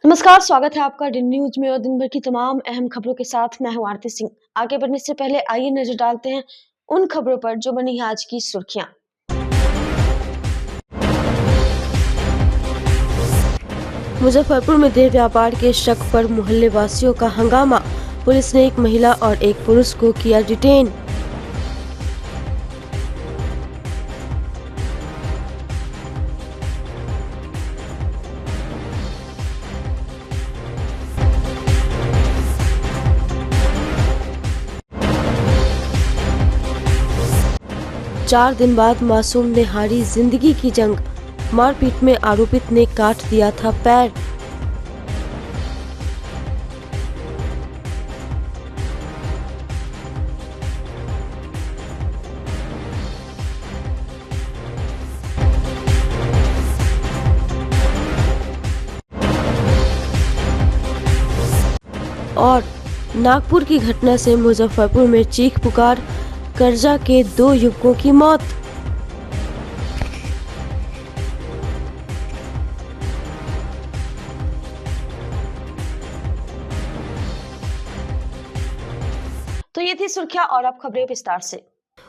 नमस्कार, स्वागत है आपका डी न्यूज में और दिन भर की तमाम अहम खबरों के साथ मैं हूं आरती सिंह। आगे बढ़ने से पहले आइए नजर डालते हैं उन खबरों पर जो बनी है आज की सुर्खियां। मुजफ्फरपुर में देह व्यापार के शक पर मोहल्ले वासियों का हंगामा। पुलिस ने एक महिला और एक पुरुष को किया डिटेन। चार दिन बाद मासूम ने हारी जिंदगी की जंग। मारपीट में आरोपित ने काट दिया था पैर। और नागपुर की घटना से मुजफ्फरपुर में चीख पुकार। कर्जा के 2 युवकों की मौत। तो ये थी सुर्खियां और अब खबरें विस्तार से।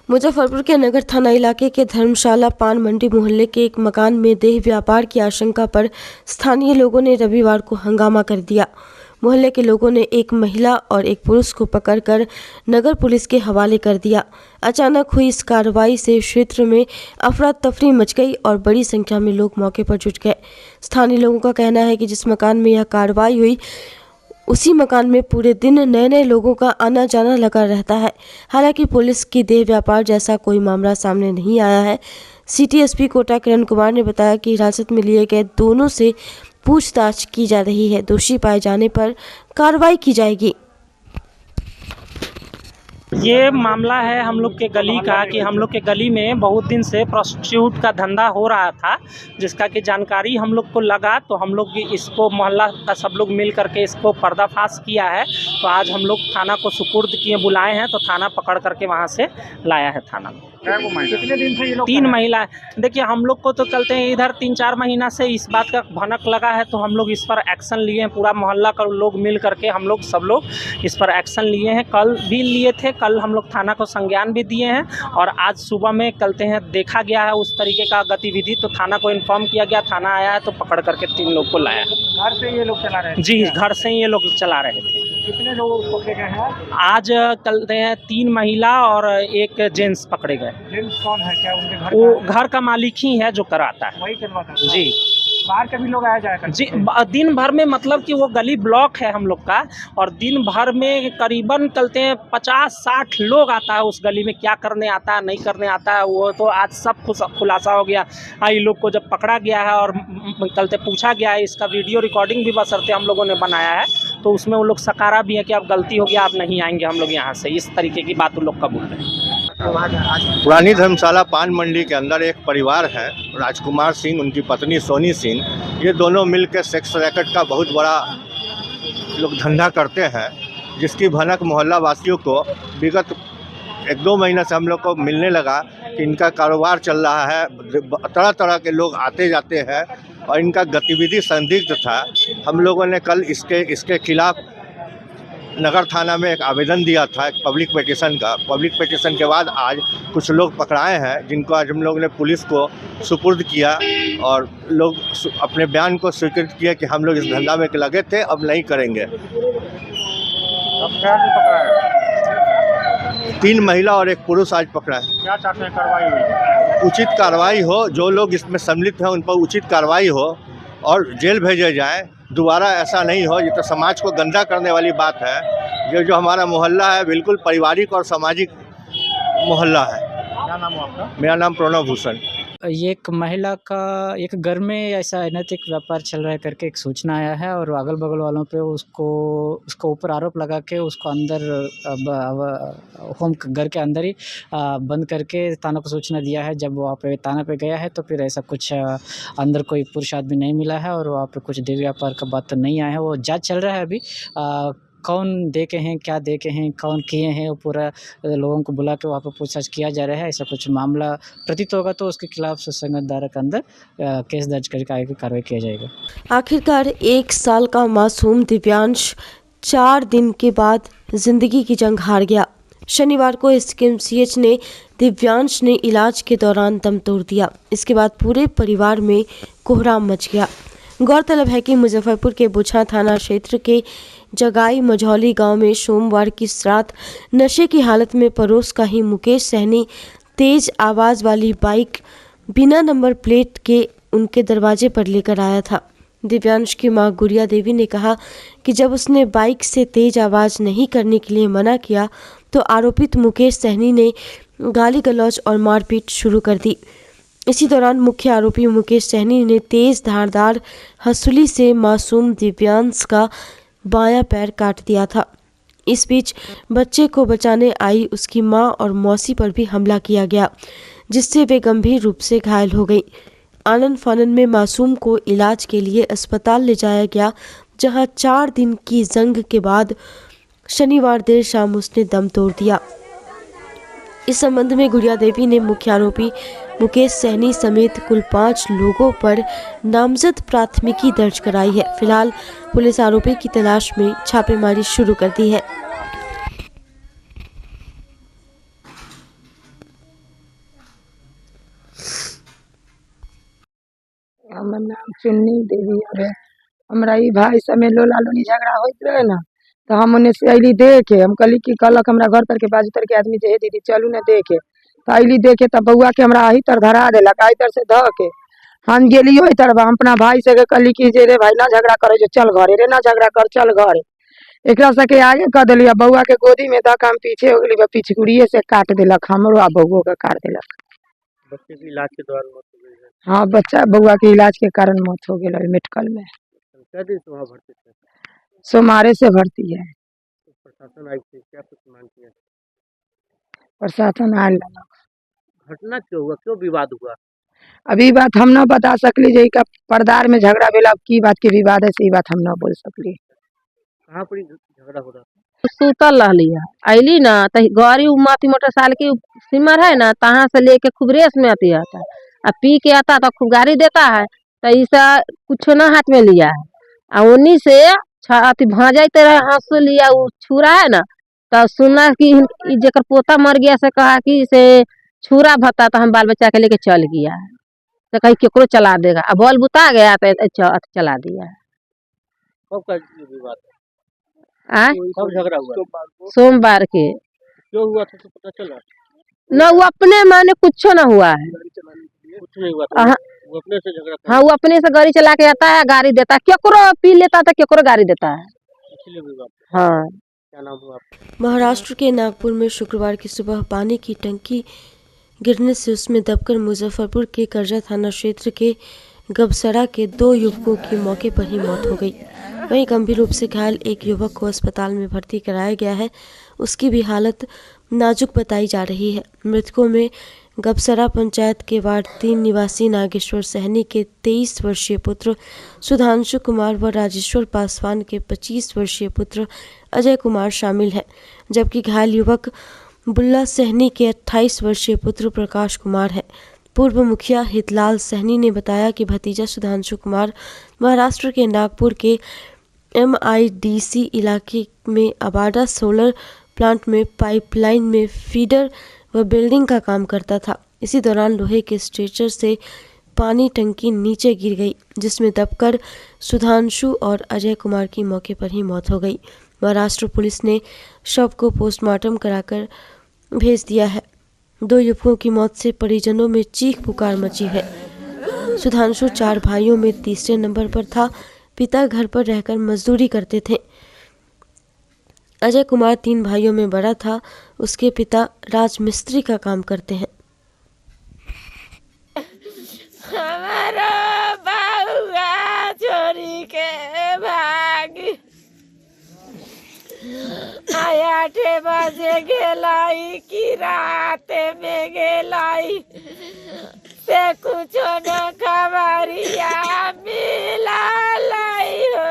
मुजफ्फरपुर के नगर थाना इलाके के धर्मशाला पान मंडी मोहल्ले के एक मकान में देह व्यापार की आशंका पर स्थानीय लोगों ने रविवार को हंगामा कर दिया। मोहल्ले के लोगों ने एक महिला और एक पुरुष को पकड़कर नगर पुलिस के हवाले कर दिया। अचानक हुई इस कार्रवाई से क्षेत्र में अफरा तफरी मच गई और बड़ी संख्या में लोग मौके पर जुट गए। स्थानीय लोगों का कहना है कि जिस मकान में यह कार्रवाई हुई उसी मकान में पूरे दिन नए नए लोगों का आना जाना लगा रहता है। हालांकि पुलिस की देह व्यापार जैसा कोई मामला सामने नहीं आया है। सिटी एसपी कोटा किरण कुमार ने बताया कि हिरासत में लिए गए दोनों से पूछताछ की जा रही है। दोषी पाए जाने पर कार्रवाई की जाएगी। ये मामला है हम लोग के गली का कि हम लोग के गली में बहुत दिन से प्रोस्टिट्यूट का धंधा हो रहा था, जिसका कि जानकारी हम लोग को लगा तो हम लोग इसको मोहल्ला का सब लोग मिल करके इसको पर्दाफाश किया है। तो आज हम लोग थाना को सुपुर्द किए, बुलाए हैं, तो थाना पकड़ करके वहाँ से लाया है थाना में। कितने दिन से ये लोग 3 महिला। देखिए हम लोग को तो चलते हैं इधर 3-4 महीना से इस बात का भनक लगा है, तो हम लोग इस पर एक्शन लिए हैं। पूरा मोहल्ला का लोग मिल करके हम लोग सब लोग इस पर एक्शन लिए हैं। कल भी लिए थे, कल हम लोग थाना को संज्ञान भी दिए हैं और आज सुबह में चलते हैं देखा गया है उस तरीके का गतिविधि, तो थाना को इन्फॉर्म किया गया, थाना आया है तो पकड़ करके 3 लोग को लाया। घर से ये लोग चला रहे थे? जी, घर से ही ये लोग चला रहे थे। कितने लोग पकड़े गए हैं? आज चलते हैं 3 महिला और एक जेंट्स पकड़े गए। जेंट्स कौन है? क्या उनके घर वो का घर का मालिक ही है जो कराता है। वही चलवाता है? जी बाहर के भी लोग आया जाया करते जी, हैं? दिन भर में मतलब कि वो गली ब्लॉक है हम लोग का, और दिन भर में करीबन चलते हैं 50-60 लोग आता है उस गली में। क्या करने आता है नहीं करने आता है वो तो आज सब कुछ खुलासा हो गया। इन लोग को जब पकड़ा गया है और चलते पूछा गया है, इसका वीडियो रिकॉर्डिंग भी बशर्ते हम लोगों ने बनाया है, तो उसमें वो लोग सकारा भी है कि अब गलती हो गया, आप नहीं आएंगे हम लोग यहाँ से, इस तरीके की बात वो लोग कबूल रहे हैं। पुरानी धर्मशाला पान मंडी के अंदर एक परिवार है, राजकुमार सिंह, उनकी पत्नी सोनी सिंह। ये दोनों मिलकर सेक्स रैकेट का बहुत बड़ा लोग धंधा करते हैं, जिसकी भनक मोहल्ला वासियों को विगत 1-2 महीने से हम लोग को मिलने लगा कि इनका कारोबार चल रहा है। तरह तरह के लोग आते जाते हैं और इनका गतिविधि संदिग्ध था। हम लोगों ने कल इसके खिलाफ नगर थाना में एक आवेदन दिया था, एक पब्लिक पिटीशन का। पब्लिक पिटीशन के बाद आज कुछ लोग पकड़ाए हैं, जिनको आज हम लोग ने पुलिस को सुपुर्द किया और लोग अपने बयान को स्वीकृत किया कि हम लोग इस धंधा में लगे थे, अब नहीं करेंगे। अब क्या पकड़ा है? 3 महिला और एक पुरुष आज पकड़ा है। क्या चाहते हैं कार्रवाई हुई? उचित कार्रवाई हो, जो लोग इसमें सम्मिलित हैं उन पर उचित कार्रवाई हो और जेल भेजे जाएं। दोबारा ऐसा नहीं हो। ये तो समाज को गंदा करने वाली बात है। ये जो हमारा मोहल्ला है बिल्कुल पारिवारिक और सामाजिक मोहल्ला है। क्या नाम है आपका? मेरा नाम प्रणव भूषण। ये एक महिला का एक घर में ऐसा अनैतिक व्यापार चल रहा है करके एक सूचना आया है और अगल बगल वालों पे उसको ऊपर आरोप लगा के उसको अंदर होम घर के अंदर ही बंद करके थाना को सूचना दिया है। जब वहाँ पे थाना पे गया है तो फिर ऐसा कुछ अंदर कोई पुरुष आदमी नहीं मिला है और वहाँ पे कुछ देह व्यापार का बात तो नहीं आया है। वो जांच चल रहा है अभी। कौन दे के हैं, क्या दे के हैं, कौन किए हैं, वो पूरा लोगों को बुला के वहाँ पर पूछताछ किया जा रहा है। ऐसा कुछ मामला प्रतीत होगा तो उसके खिलाफ संज्ञान धारा के अंदर केस दर्ज करके आगे कार्रवाई किया जाएगा। आखिरकार 1 साल का मासूम दिव्यांश 4 दिन के बाद जिंदगी की जंग हार गया। शनिवार को एसकेएमसीएच ने दिव्यांश ने इलाज के दौरान दम तोड़ दिया। इसके बाद पूरे परिवार में कोहराम मच गया। गौरतलब है कि मुजफ्फरपुर के बुछा थाना क्षेत्र के जगाई मझौली गांव में सोमवार की रात नशे की हालत में पड़ोस का ही मुकेश सहनी तेज आवाज वाली बाइक बिना नंबर प्लेट के उनके दरवाजे पर लेकर आया था। दिव्यांश की मां गुड़िया देवी ने कहा कि जब उसने बाइक से तेज आवाज नहीं करने के लिए मना किया तो आरोपित मुकेश सहनी ने गाली गलौज और मारपीट शुरू कर दी। इसी दौरान मुख्य आरोपी मुकेश सहनी ने तेज धारदार हंसुली से मासूम दिव्यांश का बायां पैर काट दिया था। इस बीच बच्चे को बचाने आई उसकी मां और मौसी पर भी हमला किया गया, जिससे वे गंभीर रूप से घायल हो गई। आनन फानन में मासूम को इलाज के लिए अस्पताल ले जाया गया, जहां 4 दिन की जंग के बाद शनिवार देर शाम उसने दम तोड़ दिया। इस संबंध में गुड़िया देवी ने मुख्य आरोपी मुकेश सहनी समेत कुल 5 लोगों पर नामजद प्राथमिकी दर्ज कराई है। फिलहाल पुलिस आरोपी की तलाश में छापेमारी शुरू कर दी है। हमर नाम चुन्नी देवी और हमरा ई भाई सब में लोला लोनी झगड़ा होइत रहे ना, तो हम ओने से अइली देखे। हम कहली कि कहलक हमरा घर तर के बाजू तर के आदमी जे हे दीदी चलू ना देखे, तो अइली देखे तब बउआ के हमरा आही तर धरा देलक। आही तर से ध के हम गेली ओहि तरफ, हम अपना भाई से कहली कि जे रे भाई ना झगड़ा करे, जो चल घरे रे, ना झगड़ा कर चल घरे। एकरा से के आगे कर देली, बउआ के गोदी में धक हम पीछे हो गेली, पीछे से काट देलक, हमरो आ बउओ के काट देलक। बच्चे की इलाज के दौरान मौत हो गई है। हाँ, बच्चा बउआ के इलाज के कारण मौत हो गेल मेडिकल में। क्या दिन से वहाँ भर्ती थे? सोमवार से भर्ती है। तो प्रशासन आई थी, क्या कुछ मांग किया? प्रशासन आयल रहलक। घटना क्यों हुआ, क्यों विवाद हुआ? अभी बात हम न बता सकली, जे का पर्दार में झगड़ा भेला, की बात के विवाद है, से बात हम न बोल सकली। कहाँ पर झगड़ा हो रहा था? सुतल रहली है, अली ना तो गाड़ी माती मोटरसाइकिल की सिमर है ना, तहाँ से लेके खूब रेस में आती आता, अब पी के आता तो खूब गाड़ी देता है, तो ऐसा कुछ ना हाथ में लिया है, और उन्हीं से अति भाजते रहे हंस लिया, वो छुरा है ना, तो सुना कि जेकर पोता मर गया से कहा कि से छुरा भत्ता, तो हम बाल बच्चा के लेके चल गया है, तो कहीं केकरो चला देगा, अब बॉल बुता गया तो चला दिया है। कब का विवाद है? कब झगड़ा हुआ? सोमवार के। क्यों हुआ था तो पता चला? ना वो अपने माने कुछ ना हुआ है, कुछ नहीं हुआ था, वो अपने से झगड़ा था। हाँ, वो अपने से गाड़ी चला के आता है, गाड़ी देता है, केकरो पी लेता था, केकरो गाड़ी देता है। इसलिए विवाद। हाँ। क्या नाम हुआ आपका? महाराष्ट्र के नागपुर में शुक्रवार की सुबह पानी की टंकी गिरने से उसमें दबकर मुजफ्फरपुर के करजा थाना क्षेत्र के गबसरा के 2 युवकों की मौके पर ही मौत हो गई। वहीं गंभीर रूप से घायल एक युवक को अस्पताल में भर्ती कराया गया है, उसकी भी हालत नाजुक बताई जा रही है। मृतकों में गबसरा पंचायत के वार्ड 3 निवासी नागेश्वर सहनी के 23 वर्षीय पुत्र सुधांशु कुमार व राजेश्वर पासवान के 25 वर्षीय पुत्र अजय कुमार शामिल हैं, जबकि घायल युवक बुल्ला सहनी के 28 वर्षीय पुत्र प्रकाश कुमार है। पूर्व मुखिया हितलाल सहनी ने बताया कि भतीजा सुधांशु कुमार महाराष्ट्र के नागपुर के MIDC इलाके में अबाडा सोलर प्लांट में पाइपलाइन में फीडर व बिल्डिंग का काम करता था। इसी दौरान लोहे के स्ट्रेचर से पानी टंकी नीचे गिर गई, जिसमें दबकर सुधांशु और अजय कुमार की मौके पर ही मौत हो गई। महाराष्ट्र पुलिस ने शव को पोस्टमार्टम कराकर भेज दिया है। 2 युवकों की मौत से परिजनों में चीख पुकार मची है। सुधांशु 4 भाइयों में तीसरे नंबर पर था। पिता घर पर रहकर मजदूरी करते थे। अजय कुमार 3 भाइयों में बड़ा था। उसके पिता राजमिस्त्री का काम करते हैं। हमारा बाहुआ छोरी के भागी 8 बजे गेलाई कि रात में गेलाई से कुछ न खबरिया मिला लाई हो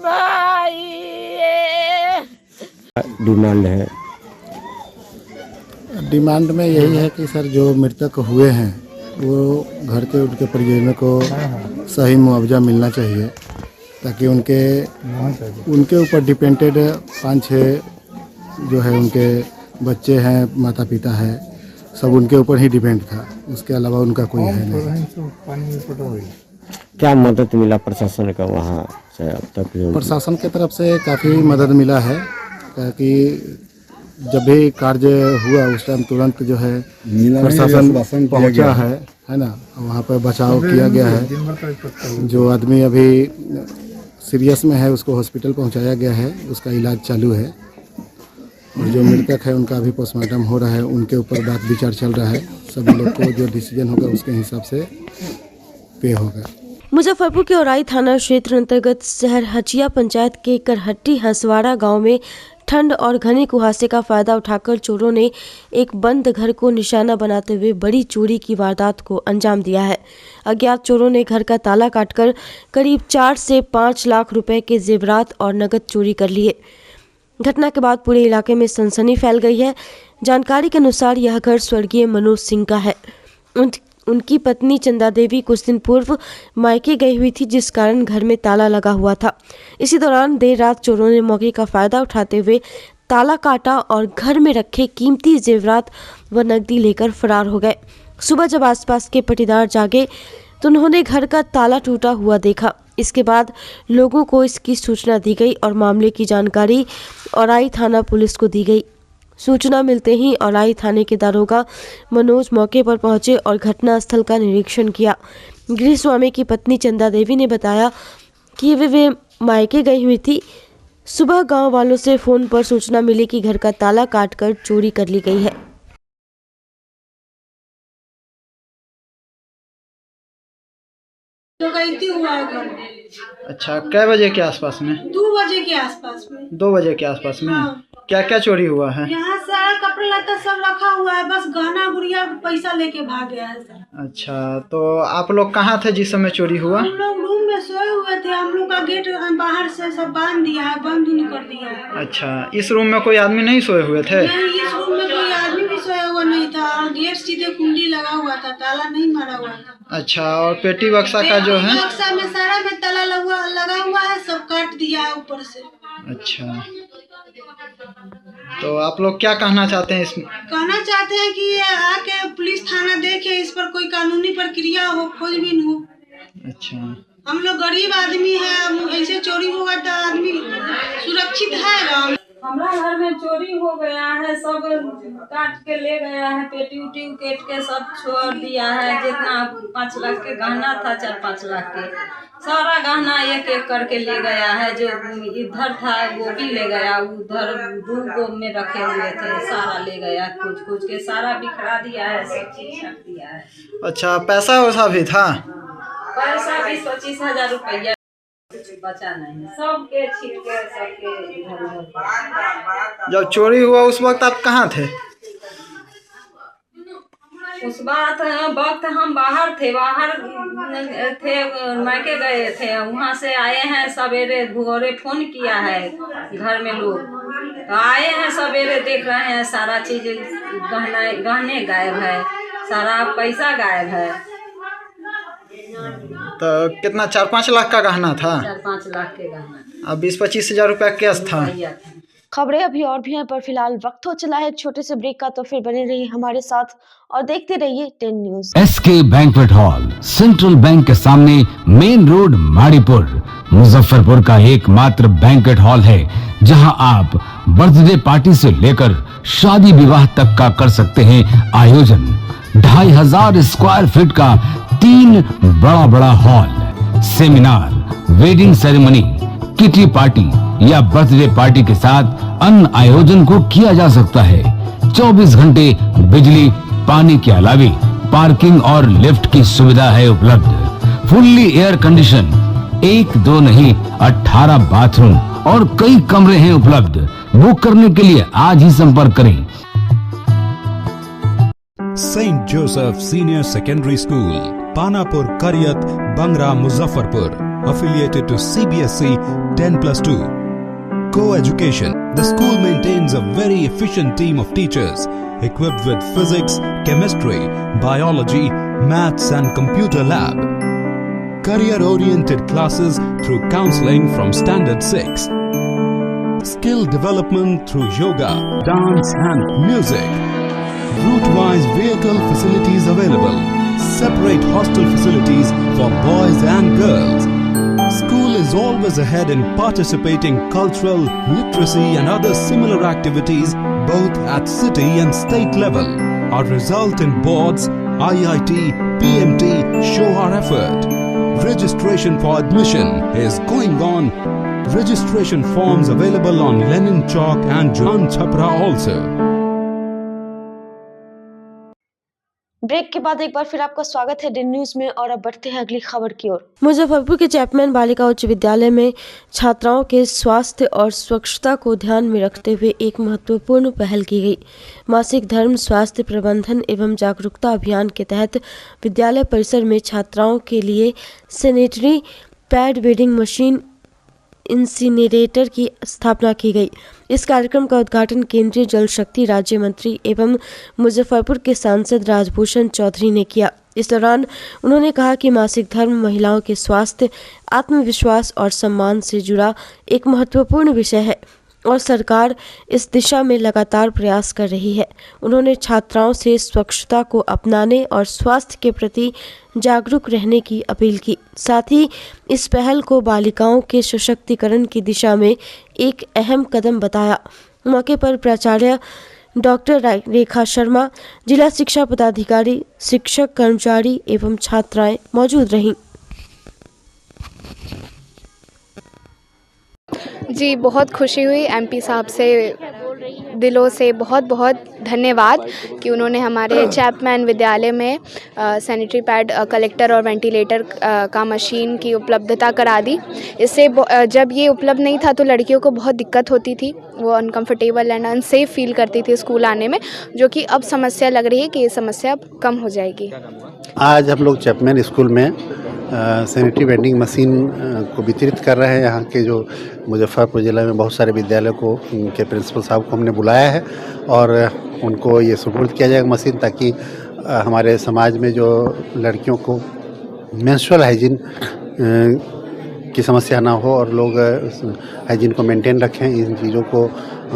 भाई डिमांड है? डिमांड में यही है कि सर जो मृतक हुए हैं वो घर के उनके परिजनों को सही मुआवजा मिलना चाहिए, ताकि उनके ऊपर डिपेंडेड 5-6 जो है उनके बच्चे हैं, माता पिता है, सब उनके ऊपर ही डिपेंड था, उसके अलावा उनका कोई है नहीं। क्या मदद मिला प्रशासन का वहाँ से अब तक? प्रशासन की तरफ से काफ़ी मदद मिला है, क्योंकि जब भी कार्य हुआ उस टाइम तुरंत जो है प्रशासन पहुंचा है ना, वहाँ पर बचाव किया गया है। जो आदमी अभी सीरियस में है उसको हॉस्पिटल पहुंचाया गया है, उसका इलाज चालू है, और जो मृतक है उनका अभी पोस्टमार्टम हो रहा है, उनके ऊपर बात विचार चल रहा है। सभी लोग को जो डिसीजन होगा उसके हिसाब से पे होगा। मुजफ्फरपुर के औराई थाना क्षेत्र अंतर्गत शहर हचिया पंचायत के करहट्टी हंसवाड़ा गांव में ठंड और घने कुहासे का फायदा उठाकर चोरों ने एक बंद घर को निशाना बनाते हुए बड़ी चोरी की वारदात को अंजाम दिया है। अज्ञात चोरों ने घर का ताला काटकर करीब 4 से 5 लाख रुपए के जेवरात और नकद चोरी कर लिए। घटना के बाद पूरे इलाके में सनसनी फैल गई है। जानकारी के अनुसार यह घर स्वर्गीय मनोज सिंह का है। उनकी पत्नी चंदा देवी कुछ दिन पूर्व मायके गई हुई थी, जिस कारण घर में ताला लगा हुआ था। इसी दौरान देर रात चोरों ने मौके का फायदा उठाते हुए ताला काटा और घर में रखे कीमती जेवरात व नकदी लेकर फरार हो गए। सुबह जब आसपास के पटीदार जागे तो उन्होंने घर का ताला टूटा हुआ देखा। इसके बाद लोगों को इसकी सूचना दी गई और मामले की जानकारी औराई थाना पुलिस को दी गई। सूचना मिलते ही औराई थाने के दारोगा मनोज मौके पर पहुंचे और घटनास्थल का निरीक्षण किया। गृह स्वामी की पत्नी चंदा देवी ने बताया कि वे मायके गई हुई थी। सुबह गांव वालों से फोन पर सूचना मिली कि घर का ताला काटकर चोरी कर ली गई है। तो गलती हुआ है घर में। अच्छा, कै बजे के आसपास में? 2 बजे के आसपास में। 2 बजे के आसपास में? हाँ। क्या क्या चोरी हुआ है? यहाँ सारा कपड़ा लत्ता सब रखा हुआ है, बस गहना गुड़िया पैसा लेके भाग गया है सर। अच्छा, तो आप लोग कहाँ थे जिस समय चोरी हुआ? हम लोग रूम में सोए हुए थे। हम लोग का गेट बाहर से सब बांध दिया है, बंद नहीं कर दिया है। अच्छा, इस रूम में कोई आदमी नहीं सोए हुए थे? नहीं, इस रूम में कोई आदमी भी सोया हुआ नहीं था। गेट सीधे कुंडी लगा हुआ था, ताला नहीं मारा हुआ था। अच्छा, और पेटी बक्सा का जो है? बक्सा में सारा में ताला लगा हुआ है, सब काट दिया है ऊपर से। अच्छा, तो आप लोग क्या कहना चाहते हैं इसमें? कहना चाहते हैं कि आके पुलिस थाना देखे, इस पर कोई कानूनी प्रक्रिया हो, खोजबीन हो। अच्छा, हम लोग गरीब आदमी है, ऐसे चोरी होगा तो आदमी सुरक्षित है? हमारा घर में चोरी हो गया है, सब काट के ले गया है, पेटी उटी उकेट के सब छोड़ दिया है। जितना 5 लाख के गहना था, 4-5 लाख के सारा गहना एक एक करके ले गया है। जो इधर था वो भी ले गया, उधर 2 में रखे हुए थे सारा ले गया, कुछ के सारा बिखरा दिया है, सब चीज छक दिया है। अच्छा, पैसा वैसा भी था? पैसा 20-25 हजार रुपया बचा नहीं, सबके छीन के सबके इधर। जब चोरी हुआ उस वक्त आप कहाँ थे? उस वक्त हम बाहर थे, मायके गए थे। वहाँ से आए हैं सवेरे, भोरे फोन किया है घर में लोग, तो आए हैं सवेरे, देख रहे हैं सारा चीज गहने गायब है, सारा पैसा गायब है। तो कितना 4-5 लाख का गहना था? 4-5 लाख के गहना। अब 20-25 हजार रुपया कैश था। खबरें अभी और भी हैं, पर फिलहाल वक्त हो चला है एक छोटे से ब्रेक का। तो फिर बने रहिए हमारे साथ और देखते रहिए 10 news. SK banquet hall, central bank के सामने, मेन रोड, माड़ीपुर, मुजफ्फरपुर का एकमात्र बैंक्वेट हॉल है जहां आप बर्थडे पार्टी से लेकर शादी विवाह तक का कर सकते हैं आयोजन। 2500 स्क्वायर फीट का 3 बड़ा hall, seminar, wedding ceremony, kitty party या बर्थडे पार्टी के साथ अन्य आयोजन को किया जा सकता है। 24 घंटे बिजली पानी के अलावे पार्किंग और लिफ्ट की सुविधा है उपलब्ध। फुल्ली एयर कंडीशन, 1 2 नहीं 18 बाथरूम और कई कमरे हैं उपलब्ध। बुक करने के लिए आज ही संपर्क करें। Saint Joseph senior secondary school, Panapur, Kariyat, Bangra, Muzaffarpur. affiliated to CBSE 10+2. Co-education. The school maintains a very efficient team of teachers equipped with physics, chemistry, biology, maths and computer lab. Career-oriented classes through counseling from Standard 6. Skill development through yoga, dance and music. Route-wise vehicle facilities available. Separate hostel facilities for boys and girls. School is always ahead in participating cultural, literacy and other similar activities both at city and state level. Our result in boards, IIT, PMT show our effort. Registration for admission is going on. Registration forms available on Lenin Chowk and John Chhapra also. Break के बाद एक बार फिर आपका स्वागत है दिन news में और अब बढ़ते हैं अगली खबर की ओर। मुजफ्फरपुर के चैपमैन बालिका उच्च विद्यालय में छात्राओं के स्वास्थ्य और स्वच्छता को ध्यान में रखते हुए एक महत्वपूर्ण पहल की गई। मासिक धर्म स्वास्थ्य प्रबंधन एवं जागरूकता अभियान के तहत विद्यालय परिसर में छात्राओं के लिए sanitary pad wedding machine incinerator की स्थापना की गई। इस कार्यक्रम का उद्घाटन केंद्रीय जल शक्ति राज्य मंत्री एवं मुजफ्फरपुर के सांसद राजभूषण चौधरी ने किया। इस दौरान उन्होंने कहा कि मासिक धर्म महिलाओं के स्वास्थ्य, आत्मविश्वास और सम्मान से जुड़ा एक महत्वपूर्ण विषय है और सरकार इस दिशा में लगातार प्रयास कर रही है। उन्होंने छात्राओं से स्वच्छता को अपनाने और स्वास्थ्य के प्रति जागरूक रहने की अपील की। साथ ही इस पहल को बालिकाओं के सशक्तिकरण की दिशा में एक अहम कदम बताया। मौके पर प्राचार्य डॉक्टर रेखा शर्मा, जिला शिक्षा पदाधिकारी, शिक्षक, कर्मचारी एवं छात्राएं मौजूद रहीं। जी, बहुत खुशी हुई। एमपी साहब से दिलों से बहुत बहुत धन्यवाद कि उन्होंने हमारे चैपमैन विद्यालय में सैनिटरी पैड, कलेक्टर और वेंटिलेटर का मशीन की उपलब्धता करा दी। इससे जब ये उपलब्ध नहीं था तो लड़कियों को बहुत दिक्कत होती थी, वो अनकंफर्टेबल एंड अनसेफ फील करती थी स्कूल आने में, जो कि अब समस्या लग रही है कि ये समस्या अब कम हो जाएगी। आज हम लोग चैपमैन स्कूल में सैनिटरी वेंडिंग मशीन को वितरित कर रहे हैं। यहाँ के जो मुजफ्फरपुर ज़िले में बहुत सारे विद्यालयों को, उनके प्रिंसिपल साहब को हमने बुलाया है और उनको ये सुपुर्द किया जाएगा मशीन, ताकि हमारे समाज में जो लड़कियों को मेंस्ट्रुअल हाइजीन की समस्या ना हो और लोग हाइजीन को मेंटेन रखें। इन चीज़ों को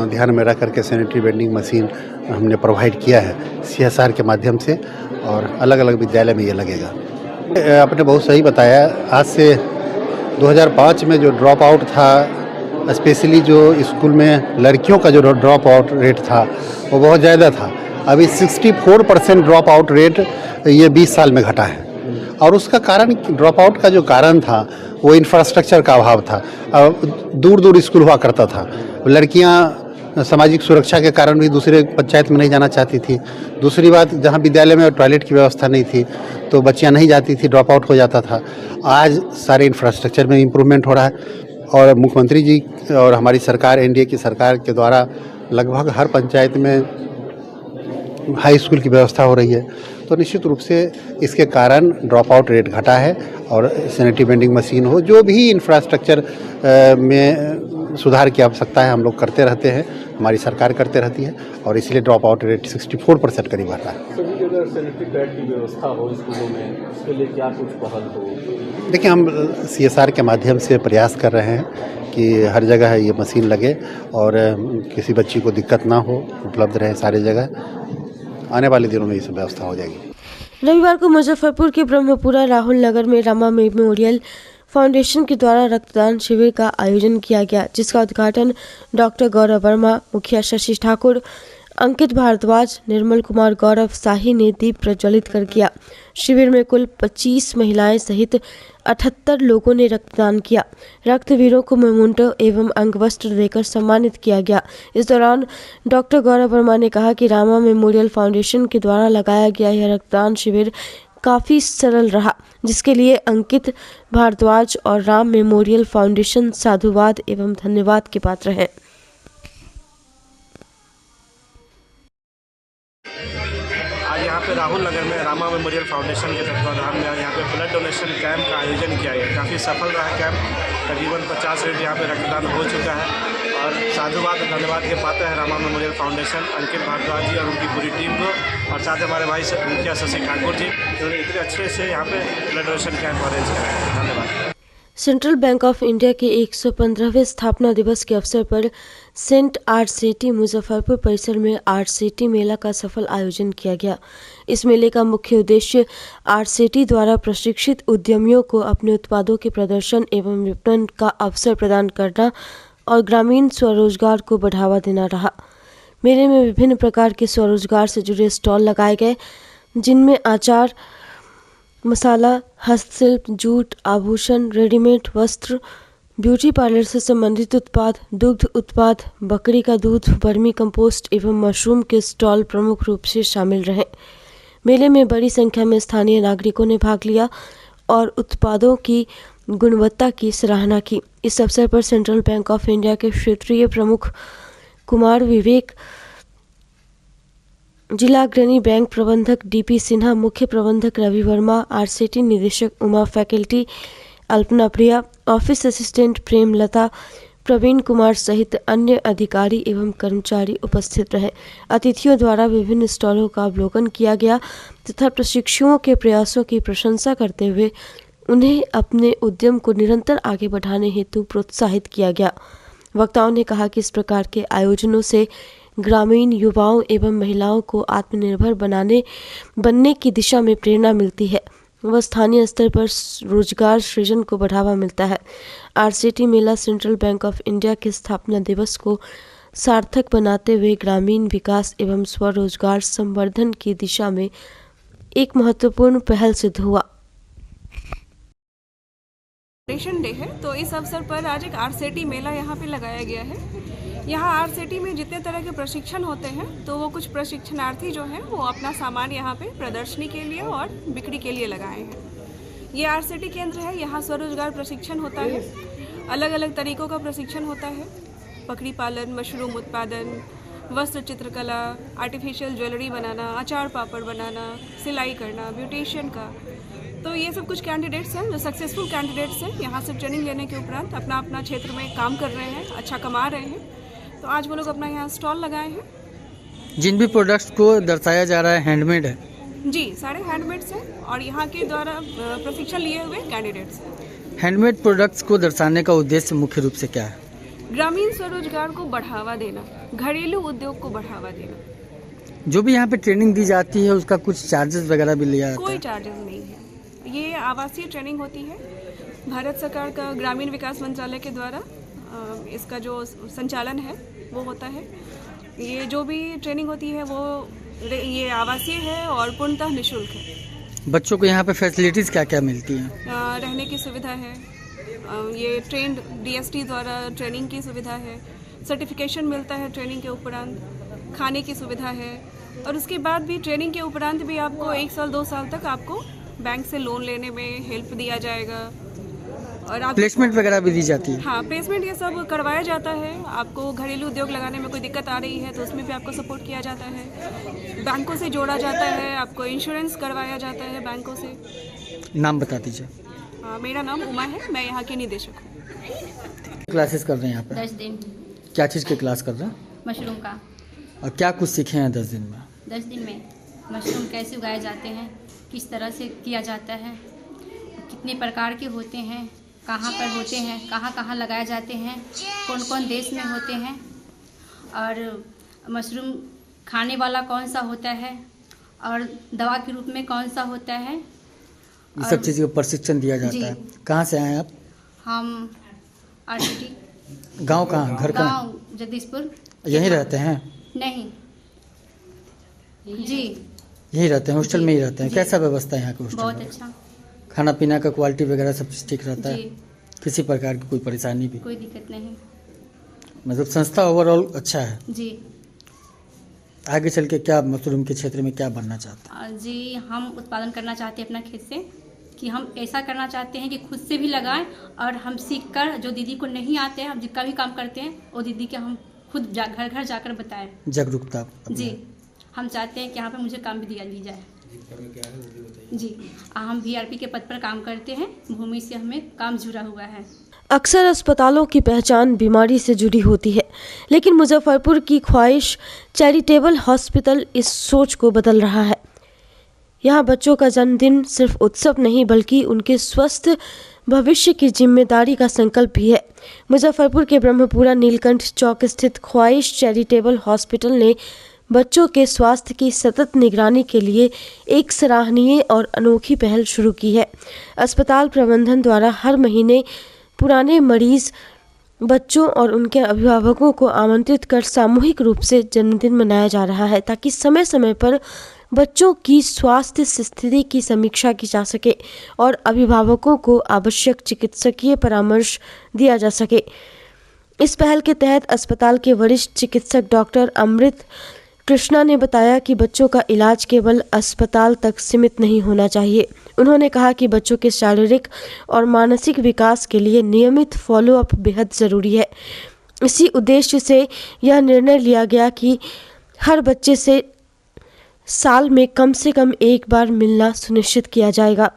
ध्यान में रख करके सैनिटरी वेंडिंग मशीन हमने प्रोवाइड किया है CSR के माध्यम से और अलग अलग विद्यालय में ये लगेगा। आपने बहुत सही बताया। आज से 2005 में जो ड्रॉप आउट था, स्पेशली जो स्कूल में लड़कियों का जो ड्रॉप आउट रेट था वो बहुत ज़्यादा था। अभी 64% ड्रॉप आउट रेट ये 20 साल में घटा है और उसका कारण, ड्रॉप आउट का जो कारण था वो इंफ्रास्ट्रक्चर का अभाव था। दूर दूर स्कूल हुआ करता था, लड़कियाँ सामाजिक सुरक्षा के कारण भी दूसरे पंचायत में नहीं जाना चाहती थी। दूसरी बात, जहाँ विद्यालय में टॉयलेट की व्यवस्था नहीं थी तो बच्चियाँ नहीं जाती थी, ड्रॉप आउट हो जाता था। आज सारे इंफ्रास्ट्रक्चर में इम्प्रूवमेंट हो रहा है और मुख्यमंत्री जी और हमारी सरकार, NDA की सरकार के द्वारा लगभग हर पंचायत में हाई स्कूल की व्यवस्था हो रही है। तो निश्चित रूप से इसके कारण ड्रॉप आउट रेट घटा है और सैनिटरी वेंडिंग मशीन हो, जो भी इंफ्रास्ट्रक्चर में सुधार की आवश्यकता है हम लोग करते रहते हैं, हमारी सरकार करते रहती है और इसलिए ड्रॉप आउट रेट 64% करीब आता है। सभी जगह सैनिटरी पैड की व्यवस्था हो स्कूलों में, उसके लिए क्या कुछ पहल हो? देखिए, हम CSR के माध्यम से प्रयास कर रहे हैं कि हर जगह ये मशीन लगे और किसी बच्ची को दिक्कत ना हो, उपलब्ध रहे सारी जगह। आने वाले दिनों में ये सब व्यवस्था हो जाएगी। रविवार को मुजफ्फरपुर के ब्रह्मपुरा राहुल नगर में रामा मेमोरियल फाउंडेशन के द्वारा रक्तदान शिविर का आयोजन किया गया, जिसका उद्घाटन डॉक्टर गौरव वर्मा, मुखिया शशि ठाकुर, अंकित भारद्वाज, निर्मल कुमार गौरव शाही ने दीप प्रज्वलित कर किया। शिविर में कुल 25 महिलाएं सहित 78 लोगों ने रक्तदान किया। रक्तवीरों को मेमोंटो एवं अंगवस्त्र देकर सम्मानित किया गया। इस दौरान डॉक्टर गौरव वर्मा ने कहा कि रामा मेमोरियल फाउंडेशन के द्वारा लगाया गया यह रक्तदान शिविर काफ़ी सरल रहा, जिसके लिए अंकित भारद्वाज और राम मेमोरियल फाउंडेशन साधुवाद एवं धन्यवाद के पात्र हैं। आज यहाँ पे राहुल नगर में रामा मेमोरियल फाउंडेशन के तत्वाधान में यहाँ पे ब्लड डोनेशन कैंप का आयोजन किया गया। काफ़ी सफल रहा कैंप। तकरीबन 50 यूनिट यहाँ पे रक्तदान हो चुका है और साधुवाद और धन्यवाद के पात्र है रामा मेमोरियल फाउंडेशन, अंकित भारद्वाज जी और उनकी पूरी टीम को, और साथ हमारे भाई मुखिया शशि ठाकुर जी, जिन्होंने इतने अच्छे से यहाँ पे ब्लड डोनेशन कैंप अरेंज कराया है। धन्यवाद। सेंट्रल बैंक ऑफ इंडिया के 115वें स्थापना दिवस के अवसर पर सेंट आरसीटी मुजफ्फरपुर परिसर में आरसीटी मेला का सफल आयोजन किया गया। इस मेले का मुख्य उद्देश्य आरसीटी द्वारा प्रशिक्षित उद्यमियों को अपने उत्पादों के प्रदर्शन एवं विपणन का अवसर प्रदान करना और ग्रामीण स्वरोजगार को बढ़ावा देना रहा। मेले में विभिन्न प्रकार के स्वरोजगार से जुड़े स्टॉल लगाए गए, जिनमें अचार, मसाला, हस्तशिल्प, जूट, आभूषण, रेडीमेड वस्त्र, ब्यूटी पार्लर से संबंधित उत्पाद, दुग्ध उत्पाद, बकरी का दूध, वर्मी कंपोस्ट एवं मशरूम के स्टॉल प्रमुख रूप से शामिल रहे। मेले में बड़ी संख्या में स्थानीय नागरिकों ने भाग लिया और उत्पादों की गुणवत्ता की सराहना की। इस अवसर पर सेंट्रल बैंक ऑफ इंडिया के क्षेत्रीय प्रमुख कुमार विवेक, जिला अग्रणी बैंक प्रबंधक डीपी सिन्हा, मुख्य प्रबंधक रवि वर्मा, आरसीटी निदेशक उमा, फैकल्टी अल्पना प्रिया, ऑफिस असिस्टेंट प्रेम लता, प्रवीण कुमार सहित अन्य अधिकारी एवं कर्मचारी उपस्थित रहे। अतिथियों द्वारा विभिन्न स्टॉलों का अवलोकन किया गया तथा प्रशिक्षुओं के प्रयासों की प्रशंसा करते हुए उन्हें अपने उद्यम को निरंतर आगे बढ़ाने हेतु प्रोत्साहित किया गया। वक्ताओं ने कहा कि इस प्रकार के आयोजनों से ग्रामीण युवाओं एवं महिलाओं को आत्मनिर्भर बनने की दिशा में प्रेरणा मिलती है व स्थानीय स्तर पर रोजगार सृजन को बढ़ावा मिलता है। आरसीटी मेला सेंट्रल बैंक ऑफ इंडिया के स्थापना दिवस को सार्थक बनाते हुए ग्रामीण विकास एवं स्वरोजगार संवर्धन की दिशा में एक महत्वपूर्ण पहल सिद्ध हुआ। फाउंडेशन डे है, तो इस अवसर पर आज एक आरसीटी मेला यहाँ पे लगाया गया है। यहाँ आरसीटी में जितने तरह के प्रशिक्षण होते हैं, तो वो कुछ प्रशिक्षणार्थी जो हैं वो अपना सामान यहाँ पे प्रदर्शनी के लिए और बिक्री के लिए लगाए हैं। ये आरसीटी केंद्र है, यहाँ स्वरोजगार प्रशिक्षण होता है, अलग अलग तरीकों का प्रशिक्षण होता है, बकरी पालन, मशरूम उत्पादन, वस्त्र चित्रकला, आर्टिफिशियल ज्वेलरी बनाना, अचार पापड़ बनाना, सिलाई करना, ब्यूटिशियन का। तो ये सब कुछ कैंडिडेट्स हैं जो सक्सेसफुल कैंडिडेट्स हैं, यहाँ से ट्रेनिंग लेने के उपरांत अपना अपना क्षेत्र में काम कर रहे हैं, अच्छा कमा रहे हैं। तो आज वो लोग अपना यहाँ स्टॉल लगाए हैं। जिन भी प्रोडक्ट्स को दर्शाया जा रहा है हैंडमेड है? जी, सारे हैंडमेड्स हैं और यहाँ के द्वारा प्रशिक्षण लिए हुए कैंडिडेट्स हैं। हैंडमेड प्रोडक्ट्स को दर्शाने का उद्देश्य मुख्य रूप से क्या है? ग्रामीण स्वरोजगार को बढ़ावा देना, घरेलू उद्योग को बढ़ावा देना। जो भी यहाँ पे ट्रेनिंग दी जाती है उसका कुछ चार्जेस वगैरह भी लिया जाता है? कोई चार्जेस नहीं है, ये आवासीय ट्रेनिंग होती है। भारत सरकार का ग्रामीण विकास मंत्रालय के द्वारा इसका जो संचालन है वो होता है। ये जो भी ट्रेनिंग होती है वो ये आवासीय है और पूर्णतः निःशुल्क है। बच्चों को यहाँ पे फैसिलिटीज़ क्या क्या मिलती हैं? रहने की सुविधा है, ये ट्रेंड डीएसटी द्वारा ट्रेनिंग की सुविधा है, सर्टिफिकेशन मिलता है ट्रेनिंग के उपरांत, खाने की सुविधा है और उसके बाद भी ट्रेनिंग के उपरांत भी आपको 1 साल 2 साल तक आपको बैंक से लोन लेने में हेल्प दिया जाएगा। और आप प्लेसमेंट वगैरह भी दी जाती है? हाँ, प्लेसमेंट ये सब करवाया जाता है। आपको घरेलू उद्योग लगाने में कोई दिक्कत आ रही है तो उसमें भी आपको सपोर्ट किया जाता है, बैंकों से जोड़ा जाता है, आपको इंश्योरेंस करवाया जाता है बैंकों से। नाम बता दीजिए। मेरा नाम उमा है, मैं यहाँ की निदेशक हूँ। क्लासेस कर रहे हैं यहाँ पे? 10 दिन। क्या चीज़ की क्लास कर रहे हैं? मशरूम का। और क्या कुछ सीखे हैं 10 दिन में? 10 दिन में मशरूम कैसे उगाए जाते हैं, किस तरह से किया जाता है, कितने प्रकार के होते हैं, कहाँ पर होते हैं, कहाँ कहाँ लगाए जाते हैं, कौन कौन देश में होते हैं और मशरूम खाने वाला कौन सा होता है और दवा के रूप में कौन सा होता है। ये सब चीज़ का प्रशिक्षण दिया जाता है। कहाँ से आए आप? हम आरसीटी। गांव कहाँ, घर कहाँ? गांव जगदीशपुर। यहीं रहते हैं? नहीं जी, यहीं रहते हैं, हॉस्टल में ही रहते हैं। कैसा व्यवस्था है यहाँ के हॉस्टल? बहुत अच्छा। खाना पीना का क्वालिटी वगैरह सब चीज़ ठीक रहता है? किसी प्रकार की कोई परेशानी भी? कोई दिक्कत नहीं। मतलब संस्था ओवरऑल अच्छा है जी। आगे चल के क्या मशरूम के क्षेत्र में क्या बनना चाहते हैं? जी, हम उत्पादन करना चाहते हैं अपना खेत से, कि हम ऐसा करना चाहते हैं कि खुद से भी लगाएं और हम सीखकर जो दीदी को नहीं आते हैं, हम जितना भी काम करते हैं वो दीदी के हम खुद घर घर जाकर बताएं। जागरूकता। जी। हम चाहते हैं कि यहाँ पे मुझे काम भी दिया दी जाए। जी, हम VRP के पद पर काम करते हैं, भूमि से हमें काम जुड़ा हुआ है। अक्सर अस्पतालों की पहचान बीमारी से जुड़ी होती है, लेकिन मुजफ्फरपुर की ख्वाहिश चैरिटेबल हॉस्पिटल इस सोच को बदल रहा है। यहाँ बच्चों का जन्मदिन सिर्फ उत्सव नहीं बल्कि उनके स्वस्थ भविष्य की जिम्मेदारी का संकल्प भी है। मुजफ्फरपुर के ब्रह्मपुरा नीलकंठ चौक स्थित ख्वाहिश चैरिटेबल हॉस्पिटल ने बच्चों के स्वास्थ्य की सतत निगरानी के लिए एक सराहनीय और अनोखी पहल शुरू की है। अस्पताल प्रबंधन द्वारा हर महीने पुराने मरीज बच्चों और उनके अभिभावकों को आमंत्रित कर सामूहिक रूप से जन्मदिन मनाया जा रहा है, ताकि समय समय पर बच्चों की स्वास्थ्य स्थिति की समीक्षा की जा सके और अभिभावकों को आवश्यक चिकित्सकीय परामर्श दिया जा सके। इस पहल के तहत अस्पताल के वरिष्ठ चिकित्सक डॉक्टर अमृत कृष्णा ने बताया कि बच्चों का इलाज केवल अस्पताल तक सीमित नहीं होना चाहिए। उन्होंने कहा कि बच्चों के शारीरिक और मानसिक विकास के लिए नियमित फॉलोअप बेहद ज़रूरी है। इसी उद्देश्य से यह निर्णय लिया गया कि हर बच्चे से साल में कम से कम एक बार मिलना सुनिश्चित किया जाएगा।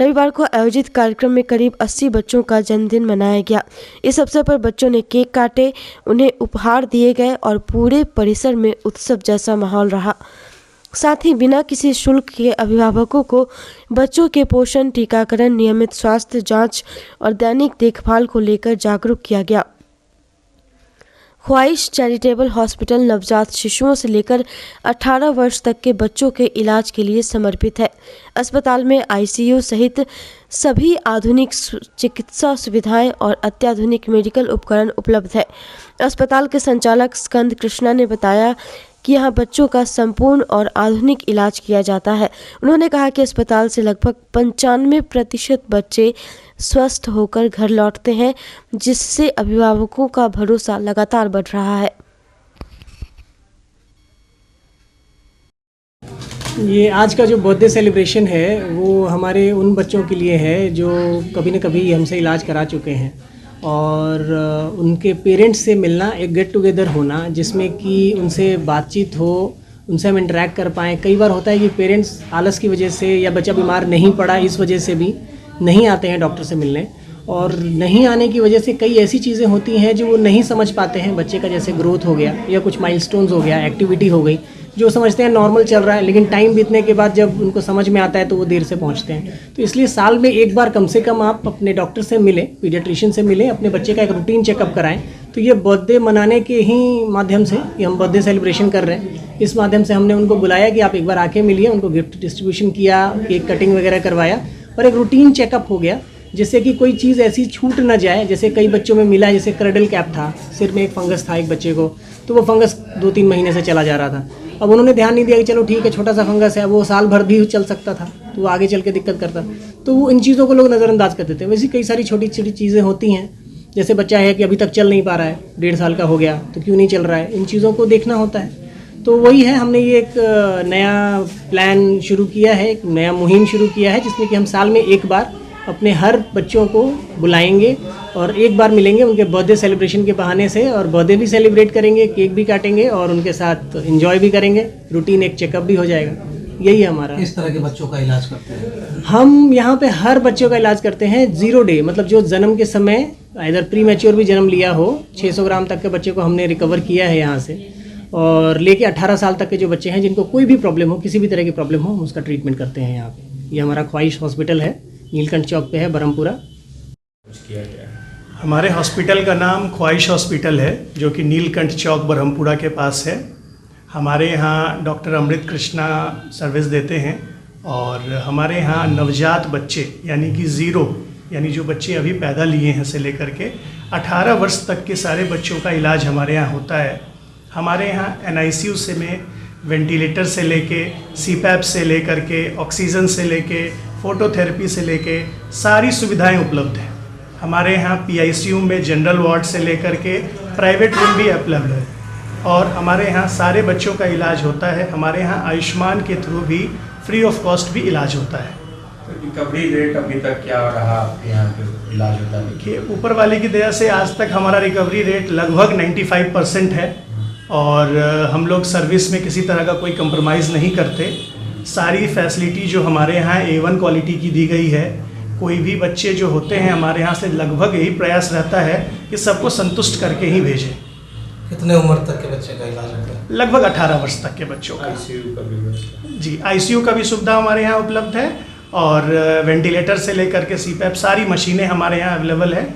रविवार को आयोजित कार्यक्रम में करीब 80 बच्चों का जन्मदिन मनाया गया। इस अवसर पर बच्चों ने केक काटे, उन्हें उपहार दिए गए और पूरे परिसर में उत्सव जैसा माहौल रहा। साथ ही बिना किसी शुल्क के अभिभावकों को बच्चों के पोषण, टीकाकरण, नियमित स्वास्थ्य जांच और दैनिक देखभाल को लेकर जागरूक किया गया। ख्वाहिश चैरिटेबल हॉस्पिटल नवजात शिशुओं से लेकर 18 वर्ष तक के बच्चों के इलाज के लिए समर्पित है। अस्पताल में ICU सहित सभी आधुनिक चिकित्सा सुविधाएं और अत्याधुनिक मेडिकल उपकरण उपलब्ध है। अस्पताल के संचालक स्कंद कृष्णा ने बताया कि यहाँ बच्चों का संपूर्ण और आधुनिक इलाज किया जाता है। उन्होंने कहा कि अस्पताल से लगभग 95% बच्चे स्वस्थ होकर घर लौटते हैं, जिससे अभिभावकों का भरोसा लगातार बढ़ रहा है। ये आज का जो बर्थडे सेलिब्रेशन है वो हमारे उन बच्चों के लिए है जो कभी न कभी हमसे इलाज करा चुके हैं और उनके पेरेंट्स से मिलना, एक गेट टुगेदर होना जिसमें कि उनसे बातचीत हो, उनसे हम इंटरेक्ट कर पाएँ। कई बार होता है कि पेरेंट्स आलस की वजह से या बच्चा बीमार नहीं पड़ा इस वजह से भी नहीं आते हैं डॉक्टर से मिलने, और नहीं आने की वजह से कई ऐसी चीज़ें होती हैं जो वो नहीं समझ पाते हैं बच्चे का, जैसे ग्रोथ हो गया या कुछ माइलस्टोन्स हो गया, एक्टिविटी हो गई, जो समझते हैं नॉर्मल चल रहा है, लेकिन टाइम बीतने के बाद जब उनको समझ में आता है तो वो देर से पहुंचते हैं। तो इसलिए साल में एक बार कम से कम आप अपने डॉक्टर से मिलें, पीडियाट्रिशियन से मिलें, अपने बच्चे का एक रूटीन चेकअप कराएं। तो ये बर्थडे मनाने के ही माध्यम से कि हम बर्थडे सेलिब्रेशन कर रहे हैं, इस माध्यम से हमने उनको बुलाया कि आप एक बार आके मिलिए, उनको गिफ्ट डिस्ट्रीब्यूशन किया, केक कटिंग वगैरह करवाया और एक रूटीन चेकअप हो गया, जिससे कि कोई चीज़ ऐसी छूट ना जाए। जैसे कई बच्चों में मिला, जैसे क्रडल कैप था, सिर में एक फंगस था एक बच्चे को, तो वो फंगस 2-3 महीने से चला जा रहा था। अब उन्होंने ध्यान नहीं दिया कि चलो ठीक है छोटा सा फंगस है, वो साल भर भी चल सकता था, तो वो आगे चल के दिक्कत करता, तो वो इन चीज़ों को लोग नज़रअंदाज कर देते हैं। वैसे कई सारी छोटी छोटी चीज़ें होती हैं, जैसे बच्चा है कि अभी तक चल नहीं पा रहा है, 1.5 साल का हो गया तो क्यों नहीं चल रहा है, इन चीज़ों को देखना होता है। तो वही है, हमने ये एक नया प्लान शुरू किया है, एक नया मुहिम शुरू किया है, जिसमें कि हम साल में एक बार अपने हर बच्चों को बुलाएंगे और एक बार मिलेंगे उनके बर्थडे सेलिब्रेशन के बहाने से, और बर्थडे भी सेलिब्रेट करेंगे, केक भी काटेंगे और उनके साथ एंजॉय भी करेंगे, रूटीन एक चेकअप भी हो जाएगा। यही है हमारा। किस तरह के बच्चों का इलाज करते हैं? हम यहाँ पे हर बच्चों का इलाज करते हैं 0 डे, मतलब जो जन्म के समय इधर प्री मैच्योर भी जन्म लिया हो, 600 ग्राम तक के बच्चे को हमने रिकवर किया है यहाँ से, और लेके 18 साल तक के जो बच्चे हैं जिनको कोई भी प्रॉब्लम हो, किसी भी तरह की प्रॉब्लम हो, हम उसका ट्रीटमेंट करते हैं यहाँ पे। ये हमारा ख्वाहिश हॉस्पिटल है, नीलकंठ चौक पे है, ब्रह्मपुरा। हमारे हॉस्पिटल का नाम ख्वाहिश हॉस्पिटल है, जो कि नीलकंठ चौक ब्रह्मपुरा के पास है। हमारे यहाँ डॉक्टर अमृत कृष्णा सर्विस देते हैं, और हमारे यहाँ नवजात बच्चे यानी कि 0 यानी जो बच्चे अभी पैदा लिए हैं से लेकर के 18 वर्ष तक के सारे बच्चों का इलाज हमारे यहाँ होता है। हमारे यहाँ NICU से में वेंटिलेटर से लेके, CPAP से लेकर के, ऑक्सीजन से लेके, फोटोथेरेपी से लेके सारी सुविधाएं उपलब्ध हैं। हमारे यहाँ PICU में जनरल वार्ड से लेकर के प्राइवेट रूम भी उपलब्ध है, और हमारे यहाँ सारे बच्चों का इलाज होता है। हमारे यहाँ आयुष्मान के थ्रू भी फ्री ऑफ कॉस्ट भी इलाज होता है। तो रिकवरी रेट अभी तक क्या रहा आपके यहाँ पे इलाज होता है? देखिए, ऊपर वाले की दया से आज तक हमारा रिकवरी रेट लगभग 95% है, और हम लोग सर्विस में किसी तरह का कोई कंप्रोमाइज़ नहीं करते। सारी फैसिलिटी जो हमारे यहाँ A1 क्वालिटी की दी गई है। कोई भी बच्चे जो होते हैं हमारे यहाँ से लगभग यही प्रयास रहता है कि सबको संतुष्ट करके ही भेजें। कितने उम्र तक के बच्चे का इलाज होता है? लगभग 18 वर्ष तक के बच्चों का। ICU का भी व्यवस्था? जी, ICU का भी सुविधा हमारे यहाँ उपलब्ध है और वेंटिलेटर से लेकर के CPAP सारी मशीनें हमारे यहाँ अवेलेबल है।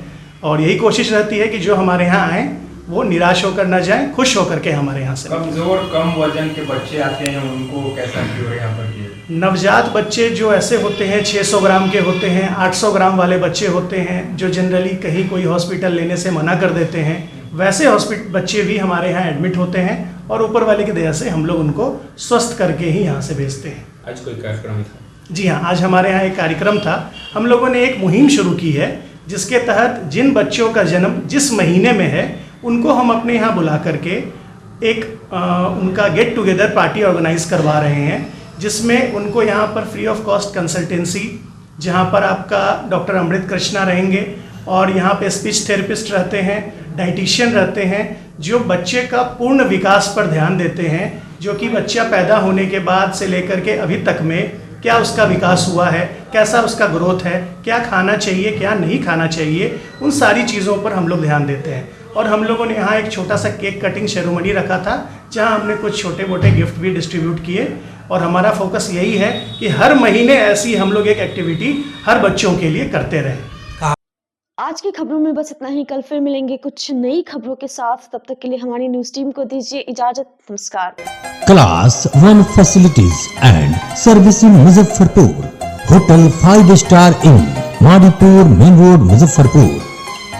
और यही कोशिश रहती है कि जो हमारे यहाँ आएँ वो निराश होकर न जाएं, खुश होकर के हमारे यहाँ से। कमजोर कम वजन के बच्चे आते हैं, उनको कैसा क्योर यहाँ पर किए? नवजात बच्चे जो ऐसे होते हैं 600 ग्राम के होते हैं, 800 ग्राम वाले बच्चे होते हैं जो जनरली कहीं कोई हॉस्पिटल लेने से मना कर देते हैं, वैसे बच्चे भी हमारे यहाँ एडमिट होते हैं और ऊपर वाले की दया से हम लोग उनको स्वस्थ करके ही यहाँ से भेजते हैं। आज कोई कार्यक्रम था? जी हाँ, आज हमारे यहाँ एक कार्यक्रम था। हम लोगों ने एक मुहिम शुरू की है जिसके तहत जिन बच्चों का जन्म जिस महीने में है उनको हम अपने यहाँ बुला करके एक उनका गेट टुगेदर पार्टी ऑर्गेनाइज करवा रहे हैं, जिसमें उनको यहाँ पर फ्री ऑफ कॉस्ट कंसल्टेंसी, जहाँ पर आपका डॉक्टर अमृत कृष्णा रहेंगे और यहाँ पे स्पीच थेरेपिस्ट रहते हैं, डाइटिशियन रहते हैं, जो बच्चे का पूर्ण विकास पर ध्यान देते हैं, जो कि बच्चा पैदा होने के बाद से लेकर के अभी तक में क्या उसका विकास हुआ है, कैसा उसका ग्रोथ है, क्या खाना चाहिए क्या नहीं खाना चाहिए, उन सारी चीज़ों पर हम लोग ध्यान देते हैं। और हम लोगों ने यहाँ एक छोटा सा केक कटिंग सेरेमनी रखा था जहाँ हमने कुछ छोटे मोटे गिफ्ट भी डिस्ट्रीब्यूट किए और हमारा फोकस यही है कि हर महीने ऐसी हम लोग एक एक्टिविटी हर बच्चों के लिए करते रहें। आज की खबरों में बस इतना ही। कल फिर मिलेंगे कुछ नई खबरों के साथ। तब तक के लिए हमारी न्यूज टीम को दीजिए इजाजत। नमस्कार। Class 1 facilities and servicing Muzaffarpur. Hotel 5 star in Madipur main road Muzaffarpur.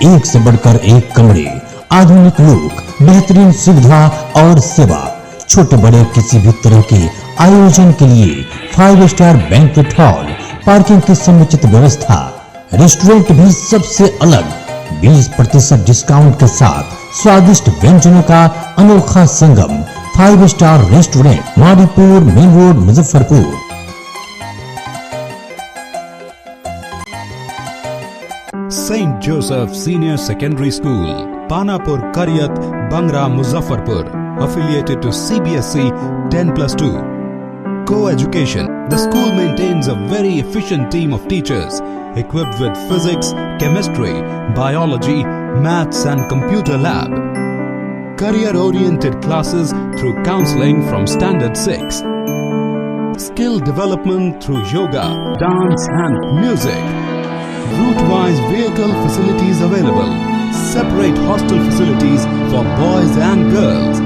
एक से बढ़कर एक कमरे, आधुनिक लोक, बेहतरीन सुविधा और सेवा। छोटे बड़े किसी भी तरह के आयोजन के लिए 5 स्टार बैंक्वेट हॉल, पार्किंग की समुचित व्यवस्था, रेस्टोरेंट भी सबसे अलग 20% डिस्काउंट के साथ स्वादिष्ट व्यंजनों का अनोखा संगम। 5 star restaurant Madipur main road Muzaffarpur. St. Joseph Senior Secondary School, Panapur Karyat, Bangra, Muzaffarpur, affiliated to CBSE 10+2. Co-education. The school maintains a very efficient team of teachers equipped with physics, chemistry, biology, maths and computer lab. Career-oriented classes through counseling from Standard 6. Skill development through yoga, dance and music. Route-wise vehicle facilities available. Separate hostel facilities for boys and girls.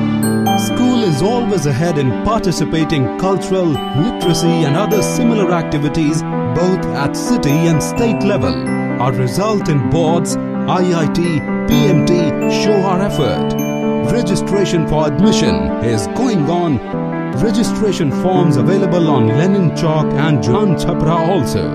School is always ahead in participating cultural, literacy and other similar activities both at city and state level. Our result in boards, IIT, PMT show our effort. Registration for admission is going on. Registration forms available on Lenin Chowk and Jan Chhapra also.